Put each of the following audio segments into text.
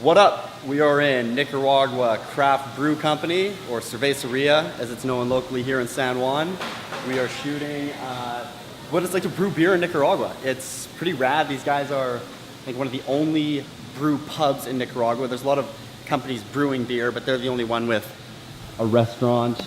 What up? We are in Nicaragua Craft Brew Company, or Cerveceria, as it's known locally here in San Juan. We are shooting what it's like to brew beer in Nicaragua. It's pretty rad. These guys are, I think, one of the only brew pubs in Nicaragua. There's a lot of companies brewing beer, but they're the only one with a restaurant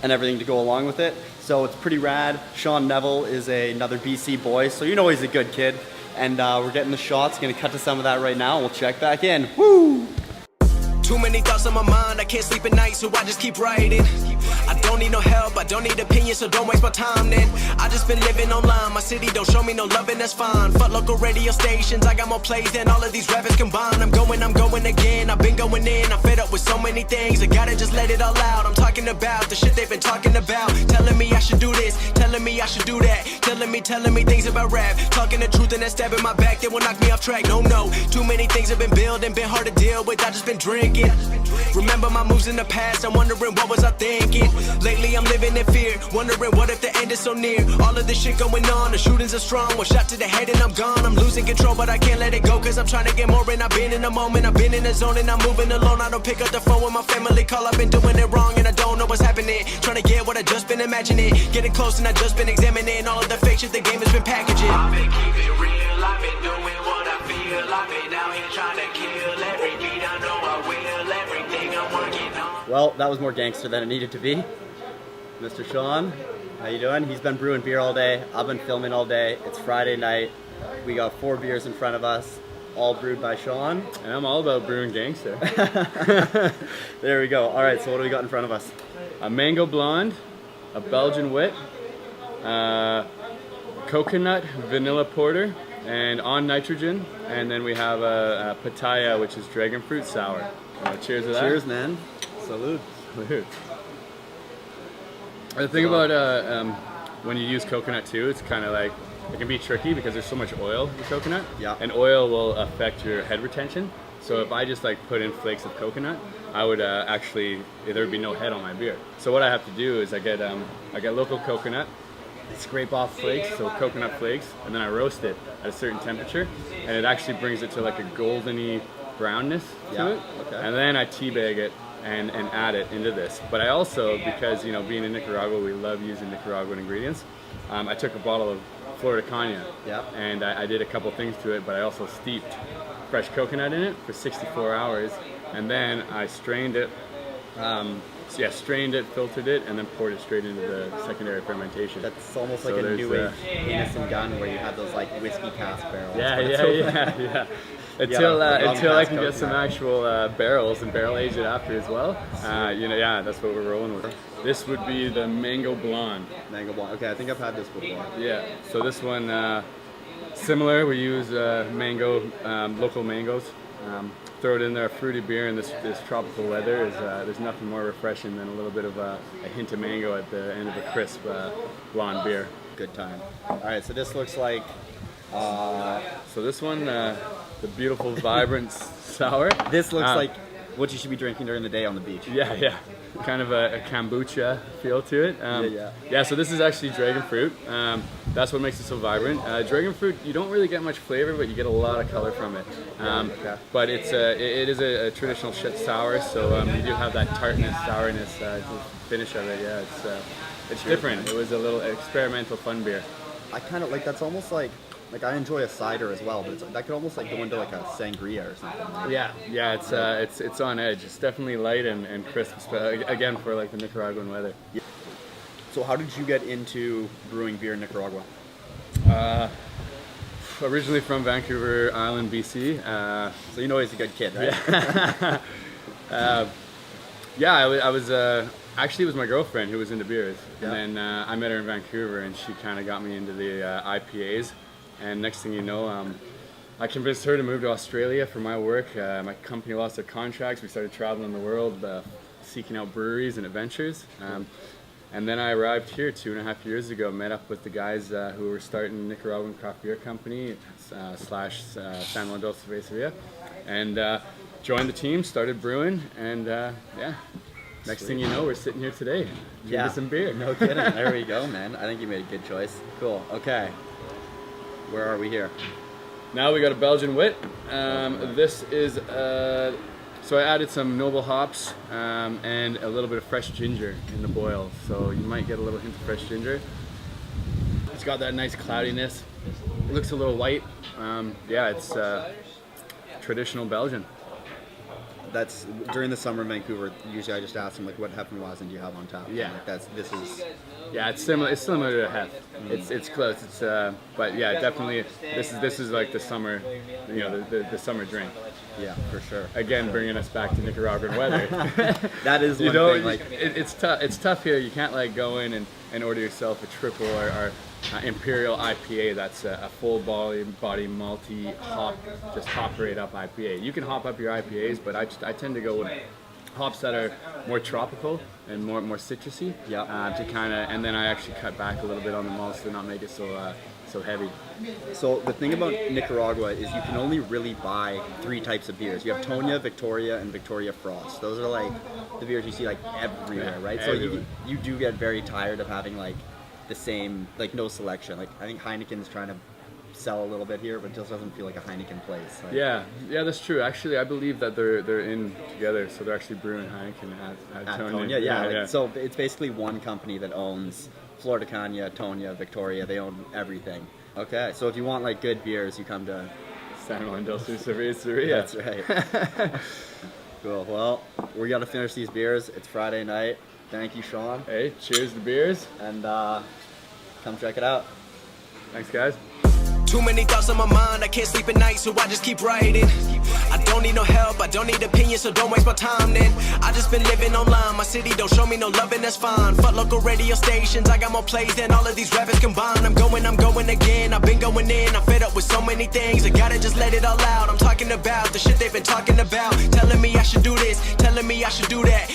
and everything to go along with it. So it's pretty rad. Sean Neville is another BC boy, so you know he's a good kid. And we're getting the shots. Gonna cut to some of that right now. We'll check back in. Woo! Too many thoughts on my mind, I can't sleep at night, so I just keep writing. I don't need no help, I don't need opinions, so don't waste my time then. I just been living online, my city don't show me no love and that's fine. Fuck local radio stations, I got more plays than all of these rappers combined. I'm going again, I've been going in, I'm fed up with so many things. I gotta just let it all out, I'm talking about the shit they've been talking about. Telling me I should do this, telling me I should do that. Telling me things about rap. Talking the truth and that stab in my back, that will knock me off track. No, too many things have been building, been hard to deal with, I just been drinking. Remember my moves in the past, I'm wondering what was I thinking. Lately I'm living in fear, wondering what if the end is so near. All of this shit going on, the shootings are strong. One shot to the head and I'm gone. I'm losing control but I can't let it go, cause I'm trying to get more. And I've been in the moment, I've been in the zone, and I'm moving alone. I don't pick up the phone when my family call, I've been doing it wrong and I don't know what's happening. Trying to get what I just been imagining, getting close and I just been examining all of the fake shit the game has been packaging. I've been keeping real, I've been doing what I feel. I've been out here trying to kill every beat, I know I will. Well, that was more gangster than it needed to be. Mr. Sean, how you doing? He's been brewing beer all day. I've been filming all day. It's Friday night. We got 4 beers in front of us, all brewed by Sean. And I'm all about brewing gangster. There we go. All right, so what do we got in front of us? A mango blonde, a Belgian wit, coconut vanilla porter, and on nitrogen. And then we have a pitaya, which is dragon fruit sour. Cheers to that. Cheers, man. Salud. Salud. The thing about when you use coconut too, it's kind of like, it can be tricky because there's so much oil in coconut. Yeah. And oil will affect your head retention. So if I just like put in flakes of coconut, I would actually, there would be no head on my beer. So what I have to do is I get local coconut, scrape off flakes, so coconut flakes, and then I roast it at a certain temperature, and it actually brings it to like a goldeny brownness to it. Okay. And then I teabag it and add it into this. But I also, because you know, being in Nicaragua, we love using Nicaraguan ingredients. I took a bottle of Florida cognac, and I did a couple things to it, but I also steeped fresh coconut in it for 64 hours, and then I strained it. Strained it, filtered it, and then poured it straight into the secondary fermentation. That's almost like a new age Hennessy gun where you have those like whiskey cask barrels. Yeah. Until I can get some actual barrels and barrel age it after as well. That's what we're rolling with. This would be the mango blonde. Mango blonde. Okay, I think I've had this before. Yeah. So this one, similar. We use mango, local mangoes. Throw it in there, fruity beer in this tropical weather. There's nothing more refreshing than a little bit of a hint of mango at the end of a crisp blonde beer. Good time. All right, so this looks like. So this one, the beautiful, vibrant sour. This looks like what you should be drinking during the day on the beach. Yeah. Kind of a kombucha feel to it. Yeah, so this is actually dragon fruit. That's what makes it so vibrant. Dragon fruit, you don't really get much flavor, but you get a lot of color from it. But it is a traditional shit sour, so you do have that tartness, sourness to the finish of it. Yeah, it's different. It was a little experimental fun beer. I kind of like, that's almost like I enjoy a cider as well, but that could almost like go into like a sangria or something. Right? Yeah, it's on edge. It's definitely light and crisp, again for like the Nicaraguan weather. Yeah. So how did you get into brewing beer in Nicaragua? Originally from Vancouver Island, BC. So you know he's a good kid, right? I was actually, it was my girlfriend who was into beers, and then I met her in Vancouver, and she kind of got me into the IPAs. And next thing you know, I convinced her to move to Australia for my work. My company lost their contracts. We started traveling the world, seeking out breweries and adventures. And then I arrived here 2.5 years ago, met up with the guys who were starting a Nicaraguan craft beer company, slash San Juan Cerveceria, and joined the team, started brewing, and next thing you know, we're sitting here today, drinking some beer. No kidding. There we go, man. I think you made a good choice. Cool. Okay. Where are we here? Now we got a Belgian wit. This is, so I added some noble hops and a little bit of fresh ginger in the boil. So you might get a little hint of fresh ginger. It's got that nice cloudiness. It looks a little white. Yeah, it's traditional Belgian. That's during the summer in Vancouver. Usually, I just ask them like, "What Hefeweizen do you have on tap?" Yeah. Like, this is. Yeah, it's similar. It's similar to a hef. It's close. It's but yeah, definitely. This is like the summer, you know, the summer drink. Yeah, for sure. Again, bringing us back to Nicaraguan weather. That is one thing. Like, it's tough. It's tough here. You can't like go in and order yourself a triple or imperial IPA. That's a full body malty hop, just hop right up IPA. You can hop up your IPAs, but I tend to go with hops that are more tropical and more citrusy. Yeah. To kind of, and then I actually cut back a little bit on the malts to not make it so heavy. So the thing about Nicaragua is you can only really buy 3 types of beers. You have Tonya, Victoria, and Victoria Frost. Those are like the beers you see like everywhere, Yeah, right? everywhere. So you do get very tired of having like the same, like no selection. Like I think Heineken's trying to sell a little bit here, but it just doesn't feel like a Heineken place. Like, Yeah, that's true. Actually, I believe that they're in together, so they're actually brewing Heineken at at Tonya. Tonya, yeah. Like, so it's basically one company that owns Flor de Caña, Tonya, Victoria. They own everything. Okay, so if you want like good beers, you come to San Juan del Sur Cerveceria. That's right. Cool. Well, we got to finish these beers. It's Friday night. Thank you, Sean. Hey, cheers to beers. And come check it out. Thanks, guys. Too many thoughts on my mind, I can't sleep at night, so I just keep writing. I don't need no help, I don't need opinions, so don't waste my time then. I just been living online, my city don't show me no loving, that's fine. Fuck local radio stations, I got more plays than all of these rappers combined. I'm going again, I've been going in, I'm fed up with so many things. I gotta just let it all out, I'm talking about the shit they've been talking about. Telling me I should do this, telling me I should do that.